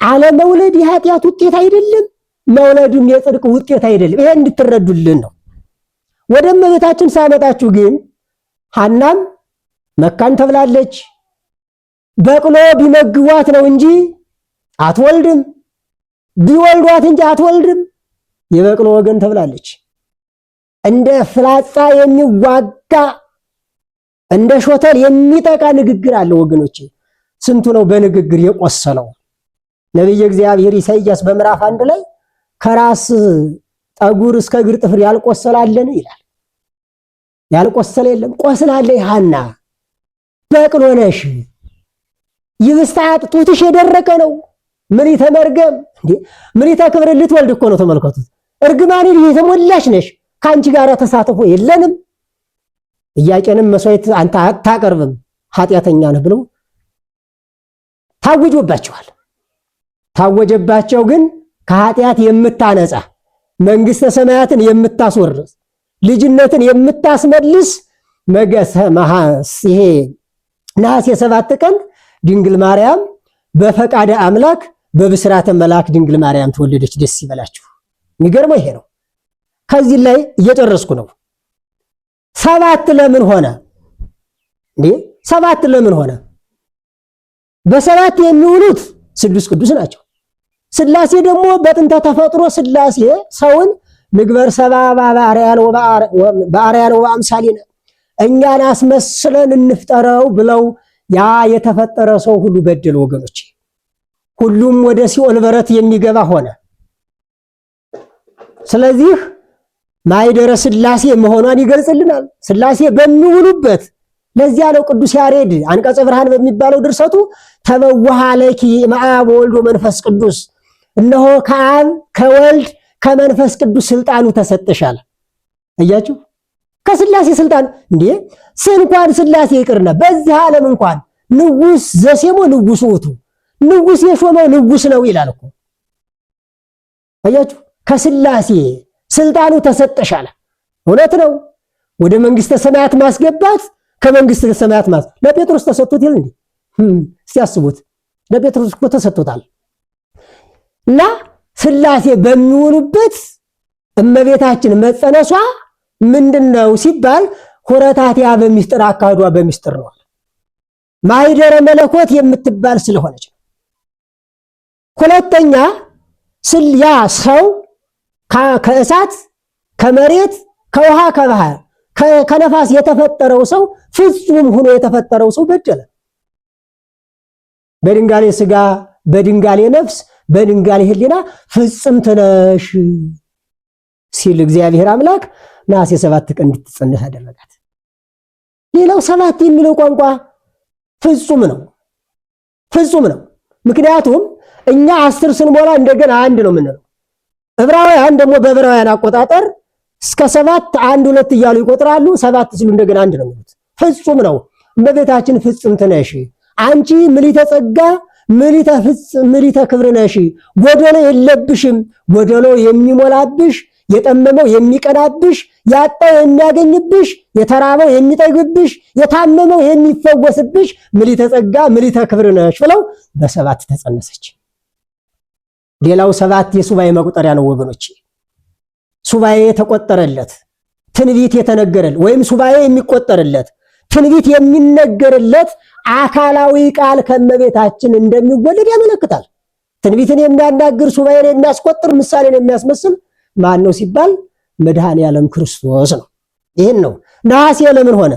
አለመውለድ የኃጢአት ውጤት አይደለም፣ መውለድም የጽድቅ ውጤት አይደለም። ይሄ እንድትረዱልን ነው። ወደ እመቤታችን ሳመጣችሁ ግን ሐናም መካን ተብላለች። በቅሎ ቢመግቧት ነው እንጂ አትወልድም፣ ቢወልዷት እንጂ አትወልድም። የበቅሎ ወገን ተብላለች። እንደ ፍላጻ የሚዋጋ እንደ ሾተል የሚጠቃ ንግግር አለ ወገኖቼ። ስንቱ ነው በንግግር የቆሰለው? ነቢየ እግዚአብሔር ኢሳይያስ በምዕራፍ 1 ላይ ከራስ ጠጉር እስከ እግር ጥፍር ያልቆሰላለን ይላል። ያልቆሰለ የለም። ቆስላለች ሐና፣ በቅሎ ነሽ፣ ይብስታት ጡትሽ የደረቀ ነው። ምን ይተመርገም እንዴ? ምን ይተክብር ልትወልድ እኮ ነው። ተመልከቱት። እርግማኔ የተሞላሽ ነሽ፣ ካንቺ ጋር ተሳትፎ የለንም። ኢያቄንም መስዋዕት አንተ አታቀርብም ኃጢአተኛ ነህ ብለው ታወጆባቸዋል። ታወጀባቸው ግን ከኃጢአት የምታነጻ መንግስተ ሰማያትን የምታስወርስ ልጅነትን የምታስመልስ ይሄ ነሐሴ 7 ቀን ድንግል ማርያም በፈቃደ አምላክ በብስራተ መልአክ ድንግል ማርያም ተወለደች። ደስ ይበላችሁ። የሚገርመው ይሄ ነው። ከዚህ ላይ እየጨረስኩ ነው። 7 ለምን ሆነ እንዴ? 7 ለምን ሆነ? በ7 የሚውሉት ስሉስ ቅዱስ ናቸው። ስላሴ ደግሞ በጥንተ ተፈጥሮ ስላሴ ሰውን ንግበር ሰብአ በአርአያነ ወበአምሳሊነ እኛን አስመስለን እንፍጠረው ብለው ያ የተፈጠረ ሰው ሁሉ በደል ወገኖች፣ ሁሉም ወደ ሲኦል በረት የሚገባ ሆነ። ስለዚህ ማይደረ ስላሴ መሆኗን ይገልጽልናል። ስላሴ በሚውሉበት ለዚያ ነው ቅዱስ ያሬድ አንቀጸ ብርሃን በሚባለው ድርሰቱ ተበዋሃ ለኪ እምአብ ወወልድ ወመንፈስ ቅዱስ፣ እነሆ ከአብ ከወልድ ከመንፈስ ቅዱስ ስልጣኑ ተሰጥሻል። አያችሁ፣ ከስላሴ ስልጣን እንዴ! እንኳን ስላሴ ይቅርና በዚህ ዓለም እንኳን ንጉስ ዘሴሞ ንጉስ ውቱ ንጉስ የሾመው ንጉስ ነው ይላል እኮ። አያችሁ፣ ከስላሴ ስልጣኑ ተሰጥሻል። እውነት ነው። ወደ መንግስተ ሰማያት ማስገባት ከመንግስተ ሰማያት ለጴጥሮስ ተሰጥቶት ይል እንዴ? እስቲ አስቡት። ለጴጥሮስ እኮ ተሰጥቶታል። እና ስላሴ በሚውሉበት እመቤታችን መጸነሷ ምንድነው ሲባል ሆረታቲያ በሚስጥር አካዷ በሚስጥር ነው። ማይደረ መለኮት የምትባል ስለሆነች ነው። ሁለተኛ ያ ሰው ከእሳት ከመሬት ከውሃ ከባህር ከነፋስ የተፈጠረው ሰው ፍጹም ሆኖ የተፈጠረው ሰው በደለ። በድንጋሌ ስጋ በድንጋሌ ነፍስ በድንጋሌ ሕሊና ፍጽምት ነሽ ሲል እግዚአብሔር አምላክ ነሐሴ 7 ቀን እንድትጸነስ አደረጋት። ሌላው 7 የሚለው ቋንቋ ፍጹም ነው፣ ፍጹም ነው። ምክንያቱም እኛ 10 ስንሞላ እንደገና 1 ነው የምንለው። ዕብራውያን ደግሞ በዕብራውያን አቆጣጠር እስከ 7 1 2 እያሉ ይቆጥራሉ። 7 ሲሉ እንደገና 1 ነው የሚሉት። ፍጹም ነው። እመቤታችን ፍጽምት ነሽ አንቺ ምልዕተ ጸጋ ምልዕተ ክብር ነሽ፣ ጎደሎ የለብሽም። ጎደሎ የሚሞላብሽ፣ የጠመመው የሚቀናብሽ፣ ያጣው የሚያገኝብሽ፣ የተራበው የሚጠግብሽ፣ የታመመው የሚፈወስብሽ ምልዕተ ጸጋ ምልዕተ ክብር ነሽ ብለው በ7 ተጸነሰች። ሌላው 7 የሱባኤ መቁጠሪያ ነው ወገኖች። ሱባኤ የተቆጠረለት ትንቢት የተነገረለት ወይም ሱባኤ የሚቆጠርለት ትንቢት የሚነገርለት አካላዊ ቃል ከመቤታችን እንደሚወለድ ያመለክታል። ትንቢትን የሚያናግር ሱባኤን የሚያስቆጥር ምሳሌን የሚያስመስል ማን ነው ሲባል መድኃኔ ዓለም ክርስቶስ ነው። ይህን ነው። ነሐሴ ለምን ሆነ?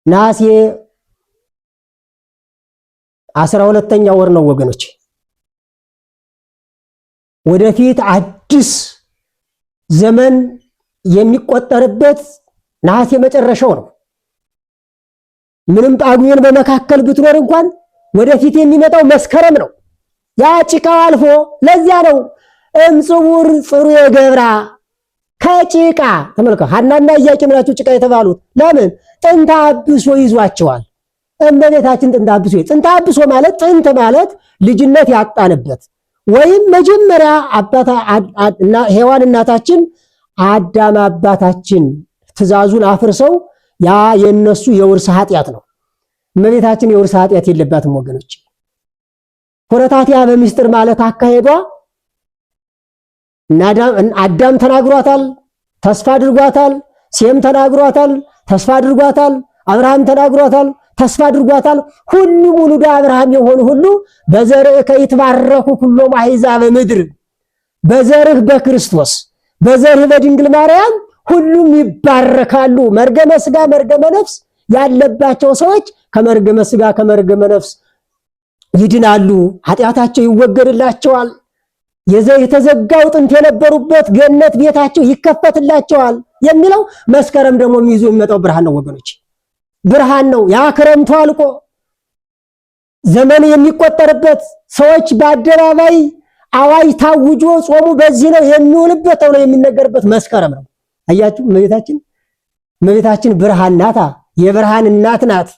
ነሐሴ 12ኛ ወር ነው ወገኖች። ወደፊት አዲስ ዘመን የሚቆጠርበት ነሐሴ መጨረሻው ነው። ምንም ጳጉሜን በመካከል ብትኖር እንኳን ወደፊት የሚመጣው መስከረም ነው። ያ ጭቃው አልፎ ለዚያ ነው እምጽውር ጽሩ የገብራ ከጭቃ ተመልከው። ሐናና ኢያቄም ናቸው ጭቃ የተባሉት። ለምን? ጥንተ አብሶ ይዟቸዋል። እመቤታችን ጥንተ አብሶ። ጥንተ አብሶ ማለት ጥንት ማለት ልጅነት ያጣንበት ወይም መጀመሪያ ሔዋን እናታችን አዳም አባታችን ትእዛዙን አፍርሰው ያ የነሱ የውርስ ኃጢአት ነው። እመቤታችን የውርስ ኃጢአት የለባትም ወገኖች። ሆረታቲያ በሚስጥር ማለት አካሄዷ አዳም ተናግሯታል፣ ተስፋ አድርጓታል። ሴም ተናግሯታል፣ ተስፋ አድርጓታል። አብርሃም ተናግሯታል፣ ተስፋ አድርጓታል። ሁሉም ውሉደ አብርሃም የሆኑ ሁሉ በዘርዕከ ይትባረኩ ኩሎሙ አሕዛበ ምድር፣ በዘርህ በክርስቶስ በዘርህ በድንግል ማርያም ሁሉም ይባረካሉ። መርገመ ሥጋ መርገመ ነፍስ ያለባቸው ሰዎች ከመርገመ ሥጋ ከመርገመ ነፍስ ይድናሉ፣ ኃጢአታቸው ይወገድላቸዋል። የተዘጋው ጥንት የነበሩበት ገነት ቤታቸው ይከፈትላቸዋል የሚለው መስከረም ደግሞ ይዞ የሚመጣው ብርሃን ነው ወገኖች፣ ብርሃን ነው። ያ ክረምቱ አልቆ ዘመን የሚቆጠርበት ሰዎች በአደባባይ አዋጅ ታውጆ ጾሙ በዚህ ነው የሚውልበት ተብሎ የሚነገርበት መስከረም ነው። አያችሁ እመቤታችን ብርሃን ናታ፣ የብርሃን እናት ናት፣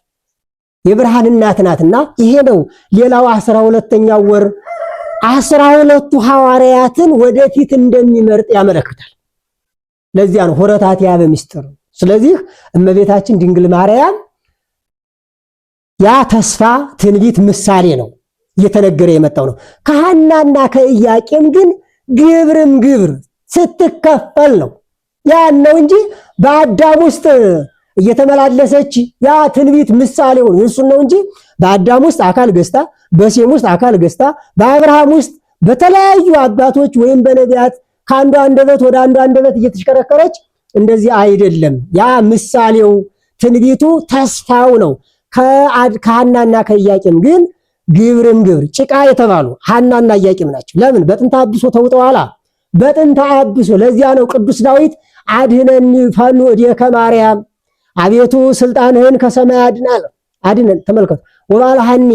የብርሃን እናት ናትና ይሄ ነው። ሌላው 12ኛው ወር 12ቱ ሐዋርያትን ወደፊት እንደሚመርጥ ያመለክታል። ለዚያ ነው ሆረታቲያ በሚስጥር። ስለዚህ እመቤታችን ድንግል ማርያም ያ ተስፋ ትንቢት ምሳሌ ነው እየተነገረ የመጣው ነው። ከሐናና ከኢያቄም ግን ግብርም ግብር ስትከፈል ነው ያን ነው እንጂ በአዳም ውስጥ እየተመላለሰች ያ ትንቢት ምሳሌውን እሱን ነው እንጂ በአዳም ውስጥ አካል ገዝታ በሴም ውስጥ አካል ገዝታ በአብርሃም ውስጥ በተለያዩ አባቶች ወይም በነቢያት ከአንዱ አንደበት ወደ አንዱ አንደበት እየተሽከረከረች እንደዚህ አይደለም። ያ ምሳሌው ትንቢቱ ተስፋው ነው። ከሐናና ከኢያቄም ግን ግብርም ግብር ጭቃ የተባሉ ሐናና ኢያቄም ናቸው። ለምን? በጥንተ አብሶ ተውጠዋላ። በጥንተ አብሶ ለዚያ ነው ቅዱስ ዳዊት አድኅነኒ ፈኑ እዴከ ማርያም፣ አቤቱ ስልጣንህን ከሰማይ አድነን። ተመልከቱ። ወባልሐኒ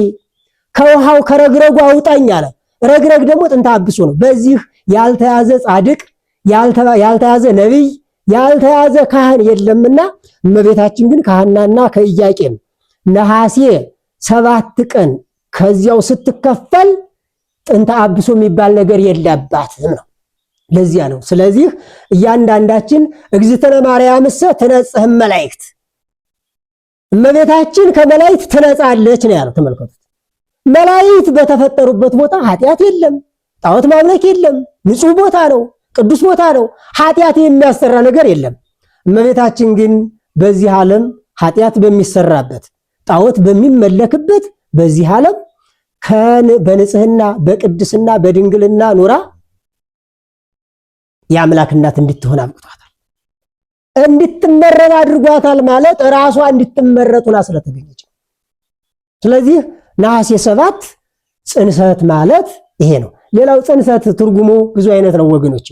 ከውሃው ከረግረጉ አውጣኝ አለ። ረግረግ ደግሞ ጥንተ አብሶ ነው። በዚህ ያልተያዘ ጻድቅ፣ ያልተያዘ ነቢይ፣ ያልተያዘ ካህን የለምና እመቤታችን ግን ከሐናና ከኢያቄም ነሐሴ 7 ቀን ከዚያው ስትከፈል ጥንተ አብሶ የሚባል ነገር የለባትም ነው። ለዚያ ነው። ስለዚህ እያንዳንዳችን እግዝእትነ ማርያምሰ ትነጽህ መላእክት፣ እመቤታችን ከመላእክት ትነጻለች ነው ያለው። ተመልከቱት። መላእክት በተፈጠሩበት ቦታ ኃጢአት የለም፣ ጣዖት ማምለክ የለም። ንጹህ ቦታ ነው፣ ቅዱስ ቦታ ነው። ኃጢአት የሚያሰራ ነገር የለም። እመቤታችን ግን በዚህ ዓለም ኃጢአት በሚሰራበት ጣዖት በሚመለክበት በዚህ ዓለም በንጽህና በቅድስና በድንግልና ኑራ የአምላክ እናት እንድትሆን አብቅቷታል። እንድትመረጥ አድርጓታል ማለት ራሷ እንድትመረጥ ሆና ስለተገኘች። ስለዚህ ነሐሴ 7 ጽንሰት ማለት ይሄ ነው። ሌላው ጽንሰት ትርጉሙ ብዙ አይነት ነው ወገኖቼ።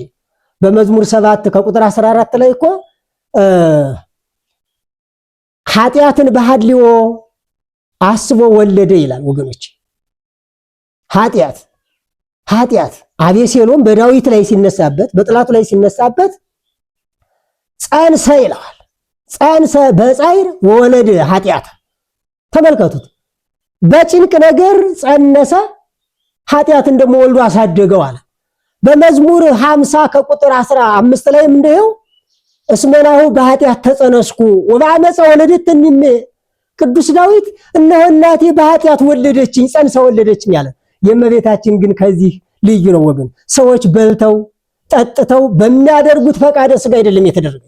በመዝሙር 7 ከቁጥር 14 ላይ እኮ ኃጢአትን በሐልዮ አስቦ ወለደ ይላል ወገኖቼ። ኃጢአት አቤሴሎም በዳዊት ላይ ሲነሳበት በጥላቱ ላይ ሲነሳበት ጸንሰ ይለዋል። ጸንሰ በጻይር ወወለደ ኃጢአት። ተመልከቱት። በጭንቅ ነገር ጸነሰ፣ ኃጢአትን ደግሞ ወልዶ አሳደገው አለ። በመዝሙር 50 ከቁጥር 15 ላይም እንደው እስመናሁ በኃጢአት ተጸነስኩ ወበአመፀ ወለደትኒ እሜ። ቅዱስ ዳዊት እነሆ እናቴ በኃጢአት ወለደችኝ፣ ጸንሳ ወለደችኝ አለ። የእመቤታችን ግን ከዚህ ልዩ ነው ወገን። ሰዎች በልተው ጠጥተው በሚያደርጉት ፈቃደ ሥጋ አይደለም የተደረገ።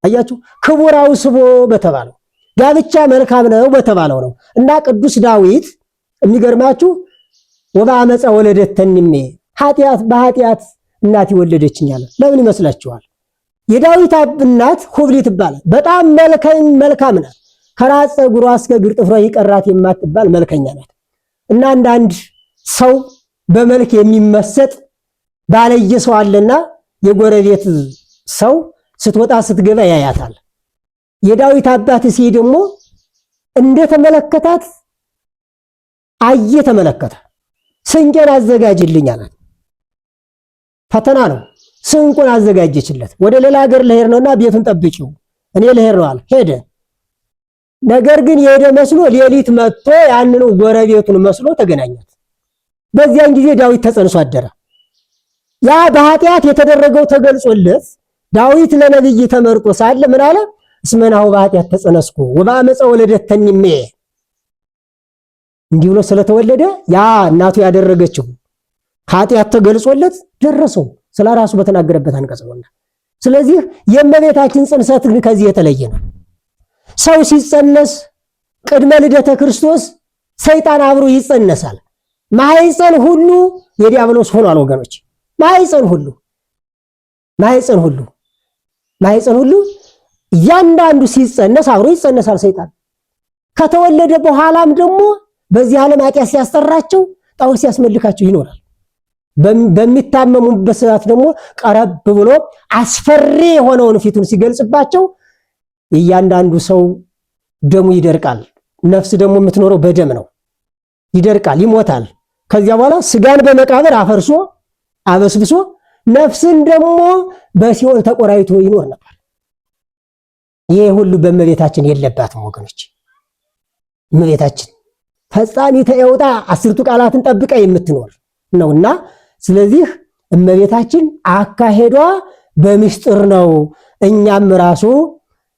አያችሁ፣ ክቡራው ስቦ በተባለው ጋብቻ መልካም ነው በተባለው ነው። እና ቅዱስ ዳዊት የሚገርማችሁ ወበአመፀ ወለደትኒ እሜ፣ በኃጢአት እናቴ ወለደችኝ አለ። ለምን ይመስላችኋል? የዳዊት እናት ሁብሊ ትባላል። በጣም መልካም ናት። ከራስ ፀጉሯ እስከ እግር ጥፍሯ ይቀራት የማትባል መልከኛ ናት። እና አንዳንድ ሰው በመልክ የሚመሰጥ ባለየ ሰው አለና የጎረቤት ሰው ስትወጣ ስትገባ ያያታል። የዳዊት አባት እሴይ ደግሞ እንደተመለከታት ተመለከተ። ስንቄን አዘጋጅልኝ አላት። ፈተና ነው። ስንቁን አዘጋጀችለት። ወደ ሌላ ሀገር ልሄድ ነውና ቤቱን ጠብቂው እኔ ልሄድ ነው አለ። ሄደ። ነገር ግን የሄደ መስሎ ሌሊት መጥቶ ያንኑ ጎረቤቱን መስሎ ተገናኛት። በዚያን ጊዜ ዳዊት ተጸንሶ አደረ። ያ በኃጢአት የተደረገው ተገልጾለት ዳዊት ለነብይ ተመርጦ ሳለ ምን አለ? እስመናሁ በኃጢአት ተጸነስኩ ወበአመፀ ወለደትኒ እሜ። እንዲህ ብሎ ስለተወለደ ያ እናቱ ያደረገችው ኃጢአት ተገልጾለት ደረሰው ስለራሱ በተናገረበት አንቀጽ ነውና። ስለዚህ የእመቤታችን ጽንሰት ግን ከዚህ የተለየ ነው። ሰው ሲጸነስ ቅድመ ልደተ ክርስቶስ ሰይጣን አብሮ ይጸነሳል። ማህፀን ሁሉ የዲያብሎስ ሆኗል ወገኖች። ማህፀን ሁሉ እያንዳንዱ ሲጸነስ አብሮ ይጸነሳል ሰይጣን። ከተወለደ በኋላም ደግሞ በዚህ ዓለም ኃጢአት ሲያሰራቸው ጣዖት ሲያስመልካቸው ይኖራል። በሚታመሙበት ሰዓት ደግሞ ቀረብ ብሎ አስፈሪ የሆነውን ፊቱን ሲገልጽባቸው እያንዳንዱ ሰው ደሙ ይደርቃል። ነፍስ ደግሞ የምትኖረው በደም ነው። ይደርቃል፣ ይሞታል። ከዚያ በኋላ ስጋን በመቃብር አፈርሶ አበስብሶ ነፍስን ደግሞ በሲኦል ተቆራይቶ ይኖር ነበር። ይሄ ሁሉ በእመቤታችን የለባትም ወገኖች። እመቤታችን ፈጻሚተ የውጣ 10ቱ ቃላትን ጠብቃ የምትኖር ነውና ስለዚህ እመቤታችን አካሄዷ በምስጢር ነው። እኛም ራሱ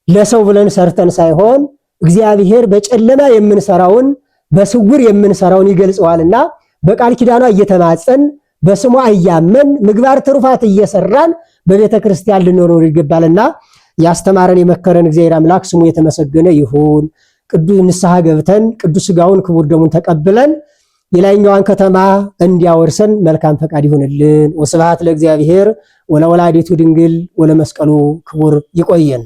ለሰው ብለን ሰርተን ሳይሆን እግዚአብሔር በጨለማ የምንሰራውን በስውር የምንሰራውን ይገልጸዋልና በቃል ኪዳኗ እየተማጸን በስሟ እያመን ምግባር ትሩፋት እየሰራን በቤተ ክርስቲያን ልንኖር ይገባልና ያስተማረን የመከረን እግዚአብሔር አምላክ ስሙ የተመሰገነ ይሁን። ቅዱስ ንስሐ ገብተን ቅዱስ ሥጋውን ክቡር ደሙን ተቀብለን የላይኛዋን ከተማ እንዲያወርሰን መልካም ፈቃድ ይሁንልን። ወስብሐት ለእግዚአብሔር ወለወላዲቱ ድንግል ወለመስቀሉ ክቡር። ይቆየን።